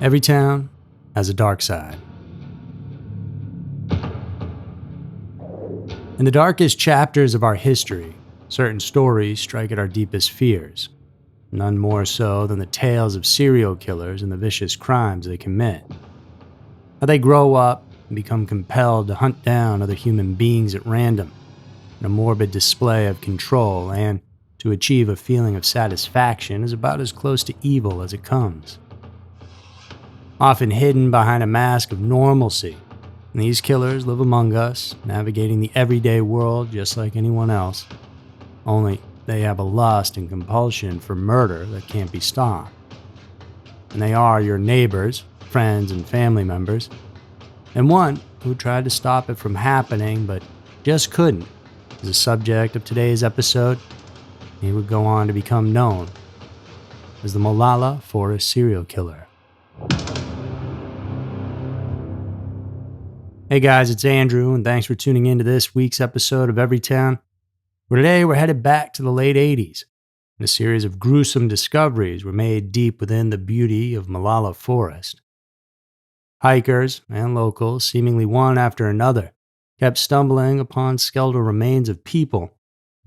Every town has a dark side. In the darkest chapters of our history, certain stories strike at our deepest fears, none more so than the tales of serial killers and the vicious crimes they commit. How they grow up and become compelled to hunt down other human beings at random, in a morbid display of control, and to achieve a feeling of satisfaction is about as close to evil as it comes. Often hidden behind a mask of normalcy, these killers live among us, navigating the everyday world just like anyone else. Only they have a lust and compulsion for murder that can't be stopped. And they are your neighbors, friends, and family members. And one who tried to stop it from happening but just couldn't is the subject of today's episode. He would go on to become known as the Molalla Forest serial killer. Hey guys, it's Andrew, and thanks for tuning in to this week's episode of Everytown, where today we're headed back to the late 80s, and a series of gruesome discoveries were made deep within the beauty of Molalla Forest. Hikers and locals, seemingly one after another, kept stumbling upon skeletal remains of people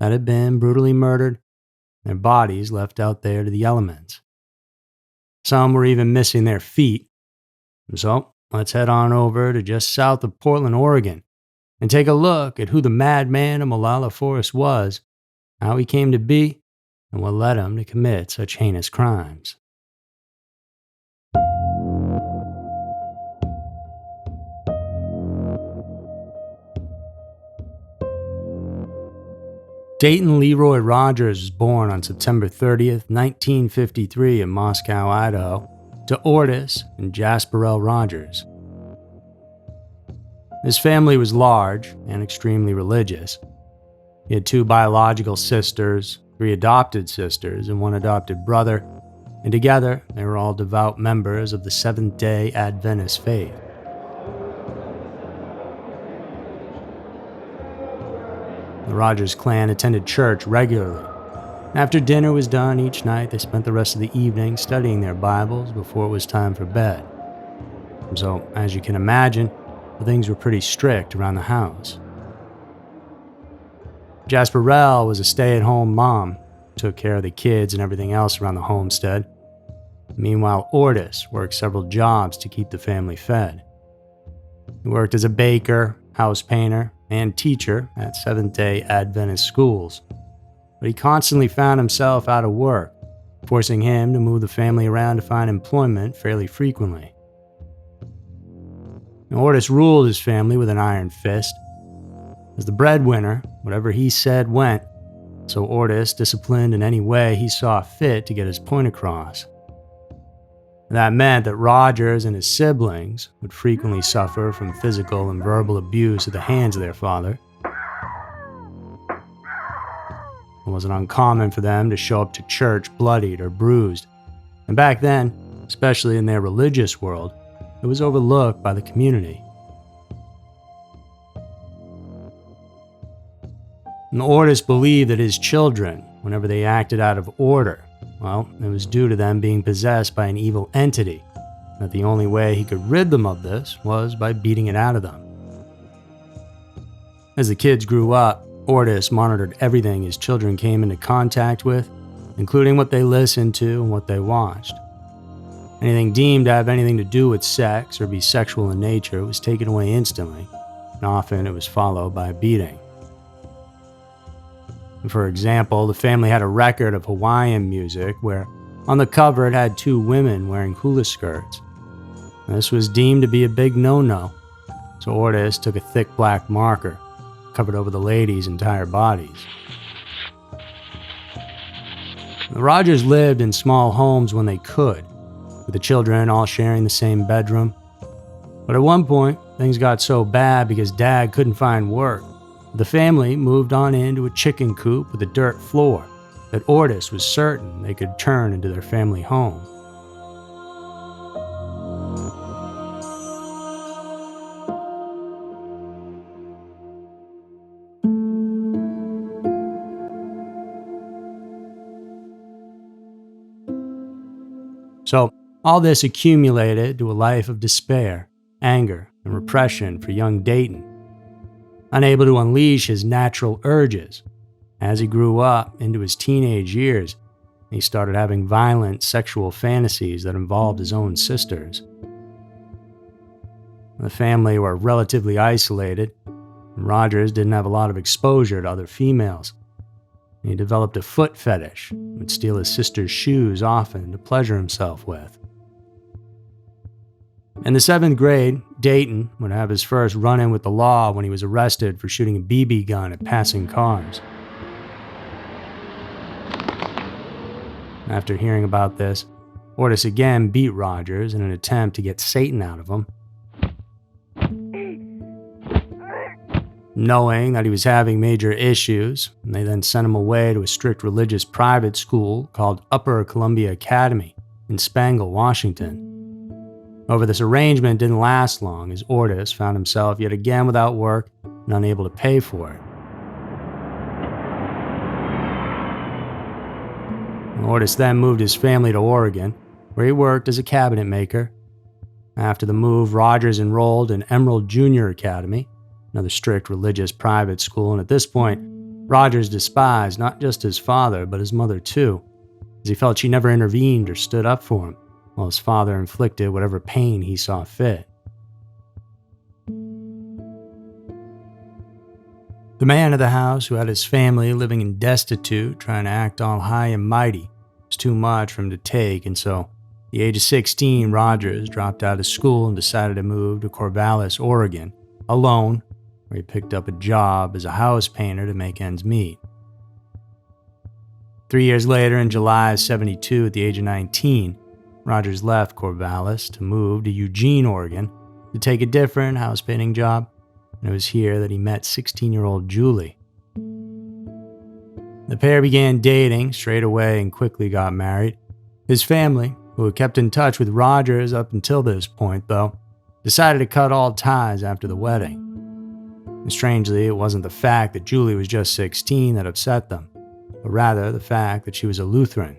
that had been brutally murdered, their bodies left out there to the elements. Some were even missing their feet, and so let's head on over to just south of Portland, Oregon, and take a look at who the madman of Molalla Forest was, how he came to be, and what led him to commit such heinous crimes. Dayton Leroy Rogers was born on September 30th, 1953 in Moscow, Idaho, to Ortis and Jasper L. Rogers. His family was large and extremely religious. He had 2 biological sisters, 3 adopted sisters, and 1 adopted brother, and together they were all devout members of the Seventh-day Adventist faith. The Rogers clan attended church regularly. After dinner was done each night, they spent the rest of the evening studying their Bibles before it was time for bed. So, as you can imagine, things were pretty strict around the house. Jasperelle was a stay-at-home mom, took care of the kids and everything else around the homestead. Meanwhile, Ortis worked several jobs to keep the family fed. He worked as a baker, house painter, and teacher at Seventh-day Adventist schools, but he constantly found himself out of work, forcing him to move the family around to find employment fairly frequently. Ortis ruled his family with an iron fist. As the breadwinner, whatever he said went, so Ortis disciplined in any way he saw fit to get his point across. That meant that Rogers and his siblings would frequently suffer from physical and verbal abuse at the hands of their father. It wasn't uncommon for them to show up to church bloodied or bruised, and back then, especially in their religious world, it was overlooked by the community. And Ortis believed that his children, whenever they acted out of order, well, it was due to them being possessed by an evil entity, that the only way he could rid them of this was by beating it out of them. As the kids grew up, Ortis monitored everything his children came into contact with, including what they listened to and what they watched. Anything deemed to have anything to do with sex or be sexual in nature was taken away instantly, and often it was followed by a beating. For example, the family had a record of Hawaiian music where on the cover it had 2 women wearing hula skirts. This was deemed to be a big no-no, so Ortis took a thick black marker, covered over the ladies' entire bodies. The Rogers lived in small homes when they could, with the children all sharing the same bedroom. But at one point, things got so bad because Dad couldn't find work. The family moved on into a chicken coop with a dirt floor that Ortis was certain they could turn into their family home. So, All this accumulated to a life of despair, anger, and repression for young Dayton. Unable to unleash his natural urges, as he grew up into his teenage years, he started having violent sexual fantasies that involved his own sisters. The family were relatively isolated, and Rogers didn't have a lot of exposure to other females. He developed a foot fetish and would steal his sister's shoes often to pleasure himself with. In the 7th grade, Dayton would have his first run-in with the law when he was arrested for shooting a BB gun at passing cars. After hearing about this, Ortis again beat Rogers in an attempt to get Satan out of him. Knowing that he was having major issues, they then sent him away to a strict religious private school called Upper Columbia Academy in Spangle, Washington. However, this arrangement didn't last long as Ortis found himself yet again without work and unable to pay for it. Ortis then moved his family to Oregon, where he worked as a cabinet maker. After the move, Rogers enrolled in Emerald Junior Academy, another strict religious private school, and at this point, Rogers despised not just his father, but his mother too, as he felt she never intervened or stood up for him, while his father inflicted whatever pain he saw fit. The man of the house, who had his family living in destitute, trying to act all high and mighty, was too much for him to take, and so, at the age of 16, Rogers dropped out of school and decided to move to Corvallis, Oregon, alone, where he picked up a job as a house painter to make ends meet. 3 years later, in July of '72, at the age of 19, Rogers left Corvallis to move to Eugene, Oregon, to take a different house painting job, and it was here that he met 16-year-old Julie. The pair began dating straight away and quickly got married. His family, who had kept in touch with Rogers up until this point, though, decided to cut all ties after the wedding. And strangely, it wasn't the fact that Julie was just 16 that upset them, but rather the fact that she was a Lutheran.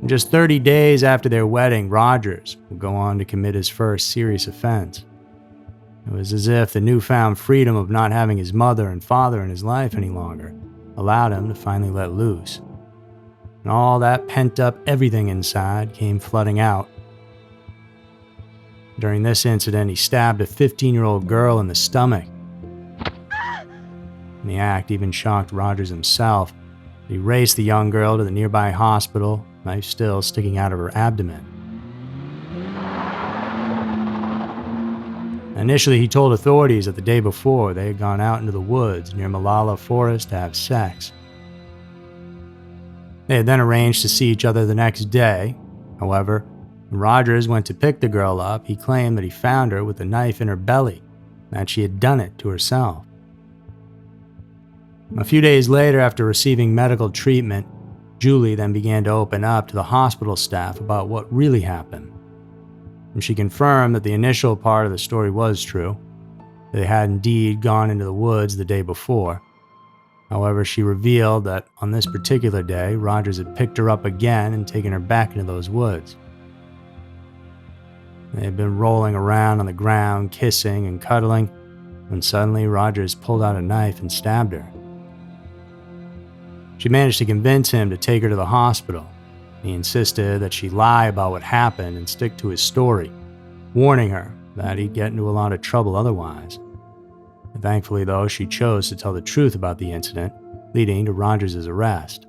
Just 30 days after their wedding, Rogers would go on to commit his first serious offense. It was as if the newfound freedom of not having his mother and father in his life any longer allowed him to finally let loose. And all that pent-up everything inside came flooding out. During this incident, he stabbed a 15-year-old girl in the stomach. And the act even shocked Rogers himself. He raced the young girl to the nearby hospital, knife still sticking out of her abdomen. Initially, he told authorities that the day before they had gone out into the woods near Molalla Forest to have sex. They had then arranged to see each other the next day. However, when Rogers went to pick the girl up, he claimed that he found her with a knife in her belly, and that she had done it to herself. A few days later, after receiving medical treatment, Julie then began to open up to the hospital staff about what really happened. And she confirmed that the initial part of the story was true. They had indeed gone into the woods the day before. However, she revealed that on this particular day, Rogers had picked her up again and taken her back into those woods. They had been rolling around on the ground, kissing and cuddling, when suddenly Rogers pulled out a knife and stabbed her. She managed to convince him to take her to the hospital. He insisted that she lie about what happened and stick to his story, warning her that he'd get into a lot of trouble otherwise. And thankfully, though, she chose to tell the truth about the incident, leading to Rogers' arrest.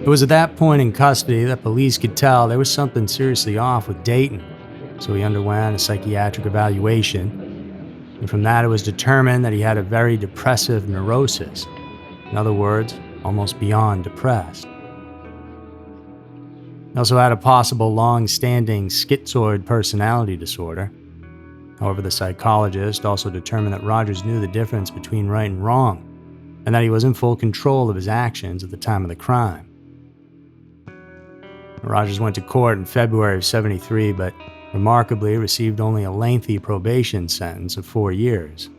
It was at that point in custody that police could tell there was something seriously off with Dayton, so he underwent a psychiatric evaluation, and from that it was determined that he had a very depressive neurosis. In other words, almost beyond depressed. He also had a possible long-standing schizoid personality disorder. However, the psychologist also determined that Rogers knew the difference between right and wrong, and that he was in full control of his actions at the time of the crime. Rogers went to court in February of '73, but remarkably received only a lengthy probation sentence of 4 years.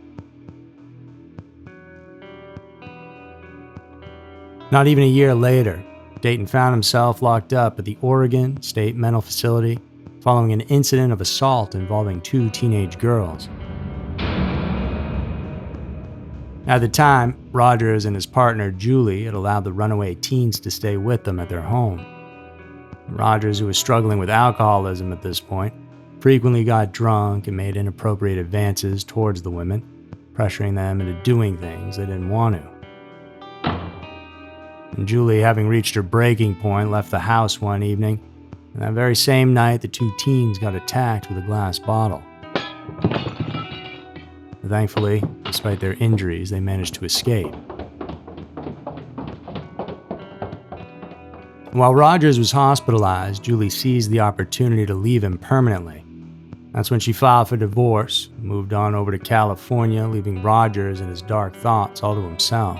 Not even a year later, Dayton found himself locked up at the Oregon State Mental Facility following an incident of assault involving 2 teenage girls. At the time, Rogers and his partner Julie had allowed the runaway teens to stay with them at their home. Rogers, who was struggling with alcoholism at this point, frequently got drunk and made inappropriate advances towards the women, pressuring them into doing things they didn't want to. And Julie, having reached her breaking point, left the house one evening, and that very same night the 2 teens got attacked with a glass bottle. Thankfully, despite their injuries, they managed to escape. While Rogers was hospitalized, Julie seized the opportunity to leave him permanently. That's when she filed for divorce, moved on over to California, leaving Rogers and his dark thoughts all to himself.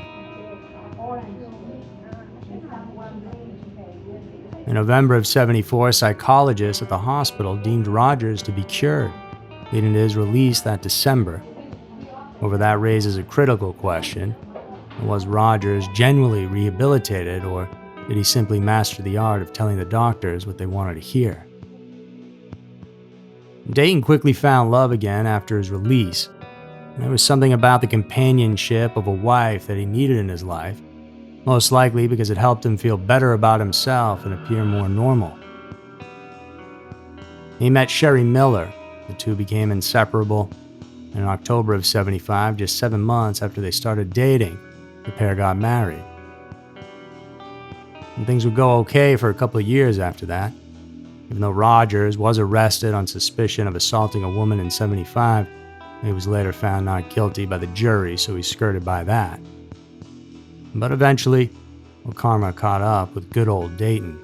In November of '74, psychologists at the hospital deemed Rogers to be cured, leading to his release that December. However, that raises a critical question. Was Rogers genuinely rehabilitated, or did he simply master the art of telling the doctors what they wanted to hear? Dayton quickly found love again after his release. There was something about the companionship of a wife that he needed in his life, most likely because it helped him feel better about himself and appear more normal. He met Sherry Miller. The two became inseparable. And in October of '75, just 7 months after they started dating, the pair got married. And things would go okay for a couple of years after that. Even though Rogers was arrested on suspicion of assaulting a woman in '75, he was later found not guilty by the jury, so he skirted by that. But eventually, karma caught up with good old Dayton.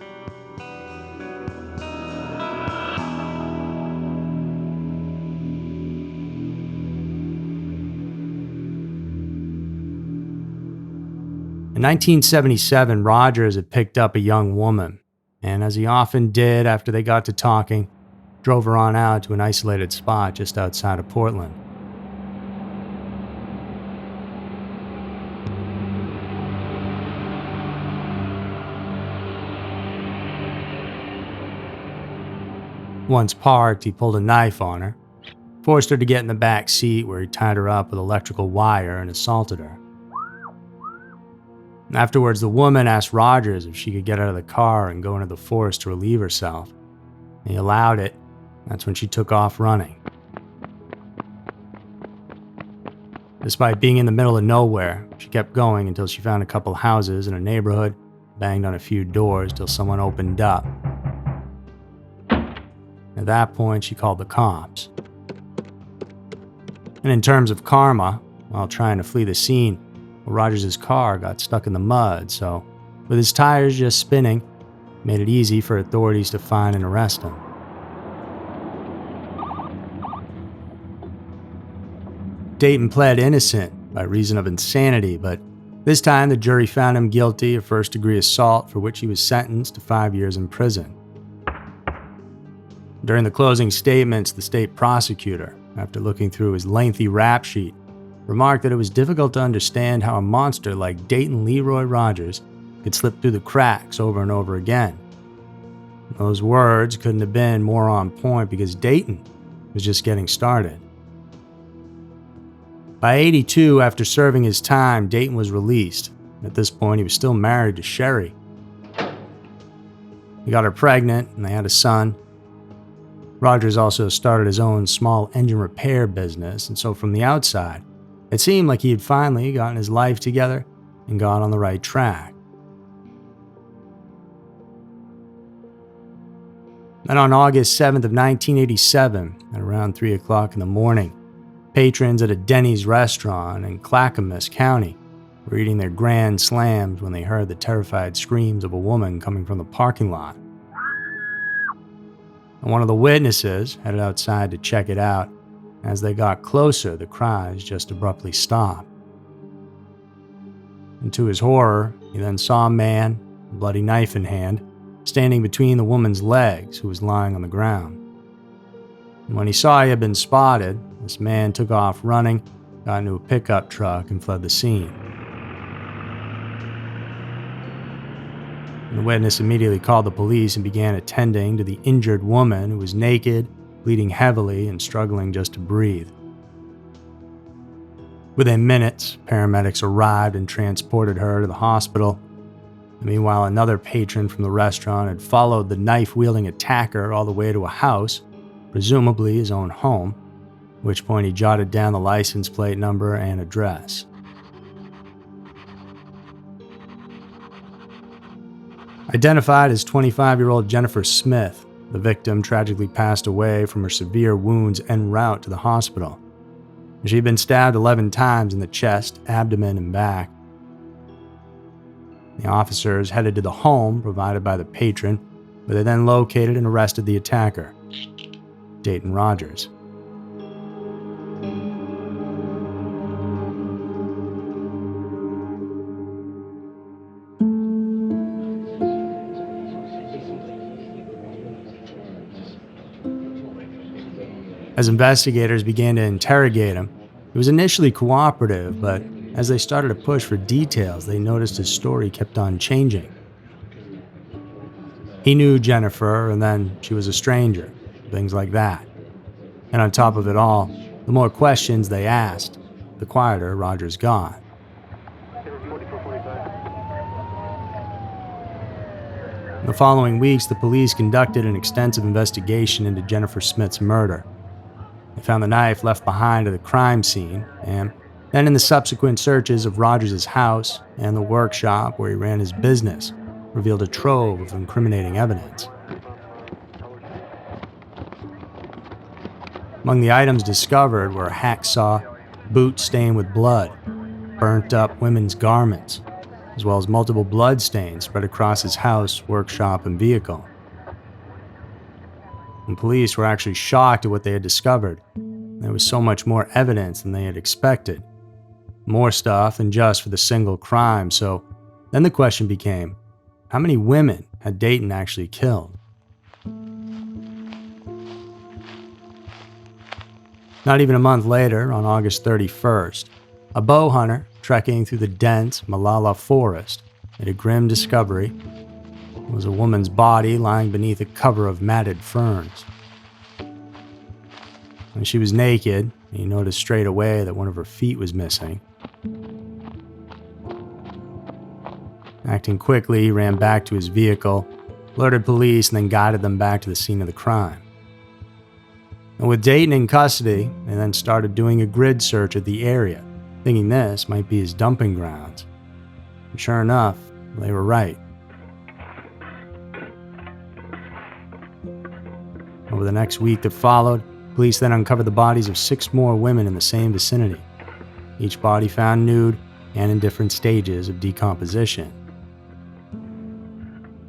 In 1977, Rogers had picked up a young woman, and as he often did after they got to talking, drove her on out to an isolated spot just outside of Portland. Once parked, he pulled a knife on her, forced her to get in the back seat where he tied her up with electrical wire and assaulted her. Afterwards, the woman asked Rogers if she could get out of the car and go into the forest to relieve herself. He allowed it. That's when she took off running. Despite being in the middle of nowhere, she kept going until she found a couple houses in a neighborhood, banged on a few doors till someone opened up. At that point, she called the cops. And in terms of karma, while trying to flee the scene, Rogers' car got stuck in the mud, so with his tires just spinning, it made it easy for authorities to find and arrest him. Dayton pled innocent by reason of insanity, but this time the jury found him guilty of first-degree assault, for which he was sentenced to 5 years in prison. During the closing statements, the state prosecutor, after looking through his lengthy rap sheet, remarked that it was difficult to understand how a monster like Dayton Leroy Rogers could slip through the cracks over and over again. Those words couldn't have been more on point because Dayton was just getting started. By '82, after serving his time, Dayton was released. At this point, he was still married to Sherry. He got her pregnant and they had a son. Rogers also started his own small engine repair business, and so from the outside, it seemed like he had finally gotten his life together and got on the right track. Then on August 7th of 1987, at around 3 o'clock in the morning, patrons at a Denny's restaurant in Clackamas County were eating their grand slams when they heard the terrified screams of a woman coming from the parking lot. And one of the witnesses headed outside to check it out. As they got closer, the cries just abruptly stopped. And to his horror, he then saw a man, a bloody knife in hand, standing between the woman's legs, who was lying on the ground. And when he saw he had been spotted, this man took off running, got into a pickup truck, and fled the scene. And the witness immediately called the police and began attending to the injured woman, who was naked, bleeding heavily, and struggling just to breathe. Within minutes, paramedics arrived and transported her to the hospital. And meanwhile, another patron from the restaurant had followed the knife-wielding attacker all the way to a house, presumably his own home, at which point he jotted down the license plate number and address. Identified as 25-year-old Jennifer Smith, the victim tragically passed away from her severe wounds en route to the hospital. She had been stabbed 11 times in the chest, abdomen, and back. The officers headed to the home provided by the patron, where they then located and arrested the attacker, Dayton Rogers. As investigators began to interrogate him, he was initially cooperative, but as they started to push for details, they noticed his story kept on changing. He knew Jennifer, and then she was a stranger, things like that. And on top of it all, the more questions they asked, the quieter Rogers got. In the following weeks, the police conducted an extensive investigation into Jennifer Smith's murder. They found the knife left behind at the crime scene, and then in the subsequent searches of Rogers' house and the workshop where he ran his business, revealed a trove of incriminating evidence. Among the items discovered were a hacksaw, boots stained with blood, burnt up women's garments, as well as multiple blood stains spread across his house, workshop, and vehicle. And police were actually shocked at what they had discovered. There was so much more evidence than they had expected. More stuff than just for the single crime, so then the question became, how many women had Dayton actually killed? Not even a month later, on August 31st, a bow hunter trekking through the dense Molalla Forest made a grim discovery. It was a woman's body lying beneath a cover of matted ferns. When she was naked, he noticed straight away that one of her feet was missing. Acting quickly, he ran back to his vehicle, alerted police, and then guided them back to the scene of the crime. And with Dayton in custody, they then started doing a grid search of the area, thinking this might be his dumping grounds. And sure enough, they were right. Over the next week that followed, police then uncovered the bodies of 6 more women in the same vicinity, each body found nude and in different stages of decomposition.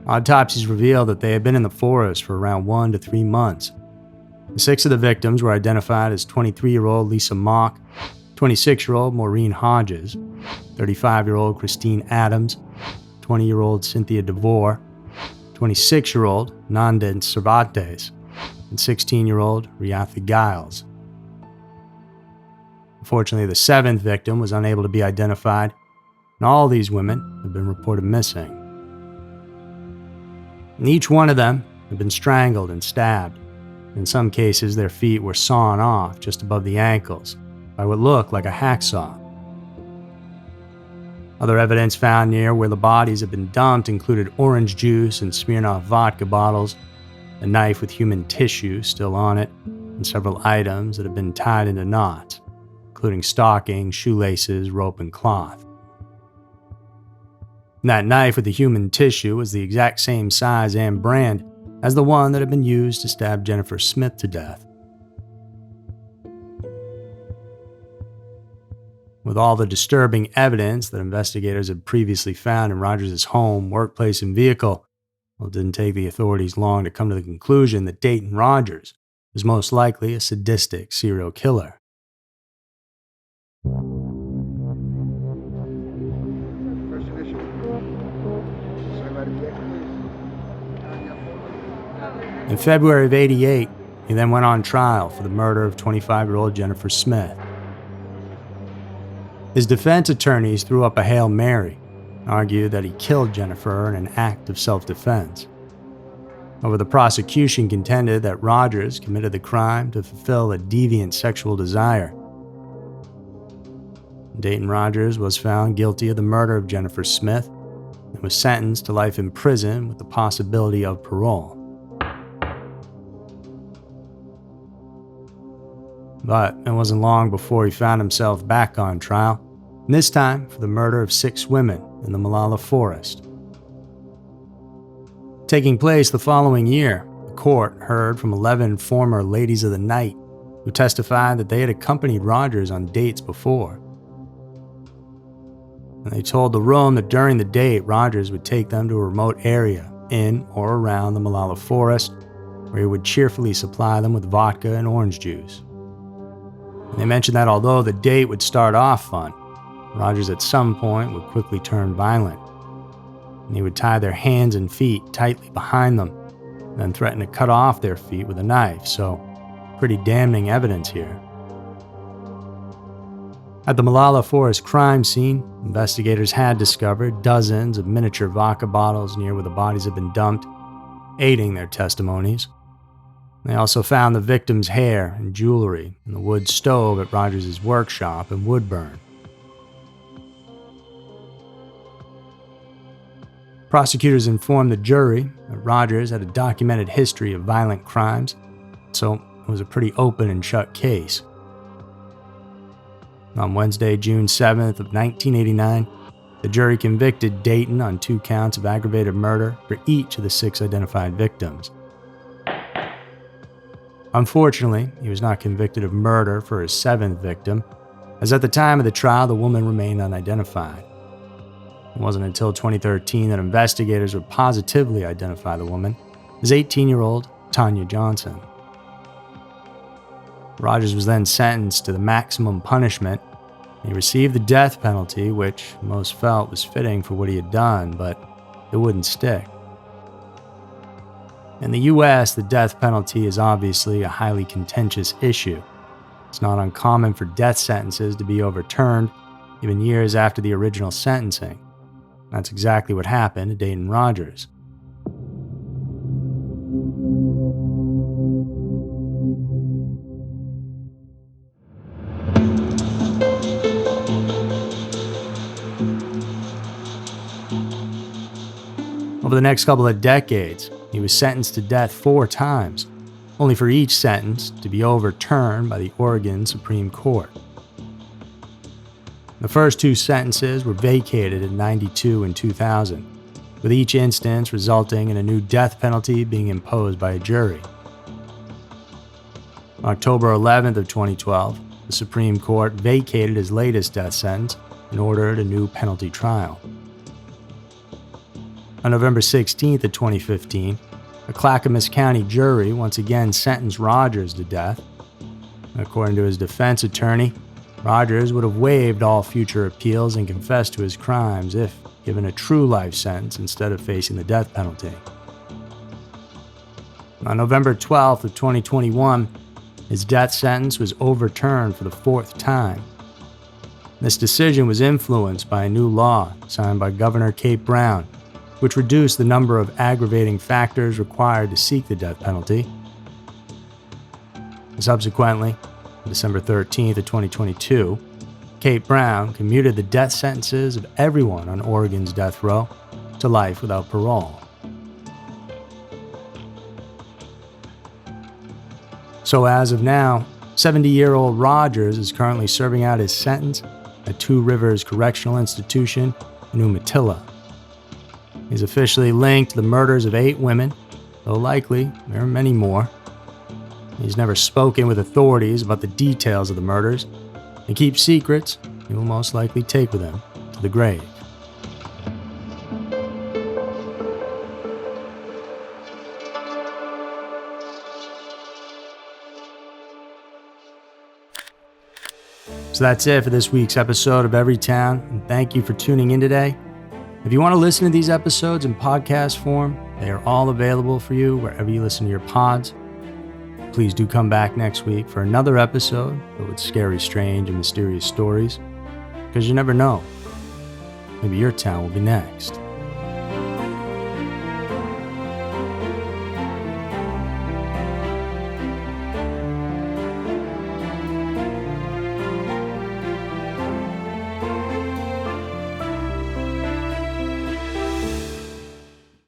Autopsies revealed that they had been in the forest for around 1 to 3 months. The 6 of the victims were identified as 23-year-old Lisa Mock, 26-year-old Maureen Hodges, 35-year-old Christine Adams, 20-year-old Cynthia DeVore, 26-year-old Nandan Cervantes, and 16-year-old Riatha Giles. Unfortunately, the 7th victim was unable to be identified, and all these women have been reported missing. And each one of them had been strangled and stabbed. In some cases, their feet were sawn off just above the ankles by what looked like a hacksaw. Other evidence found near where the bodies had been dumped included orange juice and Smirnoff vodka bottles, a knife with human tissue still on it, and several items that had been tied into knots, including stockings, shoelaces, rope, and cloth. And that knife with the human tissue was the exact same size and brand as the one that had been used to stab Jennifer Smith to death. With all the disturbing evidence that investigators had previously found in Rogers' home, workplace, and vehicle, it didn't take the authorities long to come to the conclusion that Dayton Rogers was most likely a sadistic serial killer. In February of '88, he then went on trial for the murder of 25-year-old Jennifer Smith. His defense attorneys threw up a Hail Mary and argued that he killed Jennifer in an act of self-defense. However, the prosecution contended that Rogers committed the crime to fulfill a deviant sexual desire. Dayton Rogers was found guilty of the murder of Jennifer Smith and was sentenced to life in prison with the possibility of parole. But it wasn't long before he found himself back on trial, and this time for the murder of 6 women in the Molalla Forest. Taking place the following year, the court heard from 11 former ladies of the night who testified that they had accompanied Rogers on dates before. And they told the room that during the date, Rogers would take them to a remote area in or around the Molalla Forest, where he would cheerfully supply them with vodka and orange juice. And they mentioned that although the date would start off fun, Rogers at some point would quickly turn violent. And he would tie their hands and feet tightly behind them, and then threaten to cut off their feet with a knife, so pretty damning evidence here. At the Molalla Forest crime scene, investigators had discovered dozens of miniature vodka bottles near where the bodies had been dumped, aiding their testimonies. They also found the victim's hair and jewelry in the wood stove at Rogers' workshop in Woodburn. Prosecutors informed the jury that Rogers had a documented history of violent crimes, so it was a pretty open and shut case. On Wednesday, June 7th of 1989, the jury convicted Dayton on 2 counts of aggravated murder for each of the 6 identified victims. Unfortunately, he was not convicted of murder for his 7th victim, as at the time of the trial, the woman remained unidentified. It wasn't until 2013 that investigators would positively identify the woman as 18-year-old Tanya Johnson. Rogers was then sentenced to the maximum punishment. He received the death penalty, which most felt was fitting for what he had done, but it wouldn't stick. In the US, the death penalty is obviously a highly contentious issue. It's not uncommon for death sentences to be overturned, even years after the original sentencing. That's exactly what happened to Dayton Rogers. Over the next couple of decades, he was sentenced to death 4 times, only for each sentence to be overturned by the Oregon Supreme Court. The first 2 sentences were vacated in '92 and 2000, with each instance resulting in a new death penalty being imposed by a jury. On October 11th of 2012, the Supreme Court vacated his latest death sentence and ordered a new penalty trial. On November 16th of 2015, a Clackamas County jury once again sentenced Rogers to death. According to his defense attorney, Rogers would have waived all future appeals and confessed to his crimes if given a true life sentence instead of facing the death penalty. On November 12th of 2021, his death sentence was overturned for the 4th time. This decision was influenced by a new law signed by Governor Kate Brown, which reduced the number of aggravating factors required to seek the death penalty. Subsequently, on December 13th of 2022, Kate Brown commuted the death sentences of everyone on Oregon's death row to life without parole. So as of now, 70-year-old Rogers is currently serving out his sentence at Two Rivers Correctional Institution in Umatilla. He's officially linked to the murders of 8 women, though likely there are many more. He's never spoken with authorities about the details of the murders, and keeps secrets he will most likely take with him to the grave. So that's it for this week's episode of Everytown, and thank you for tuning in today. If you want to listen to these episodes in podcast form, They are all available for you wherever you listen to your pods. Please do come back next week for another episode filled with scary, strange, and mysterious stories, because you never know. Maybe your town will be next.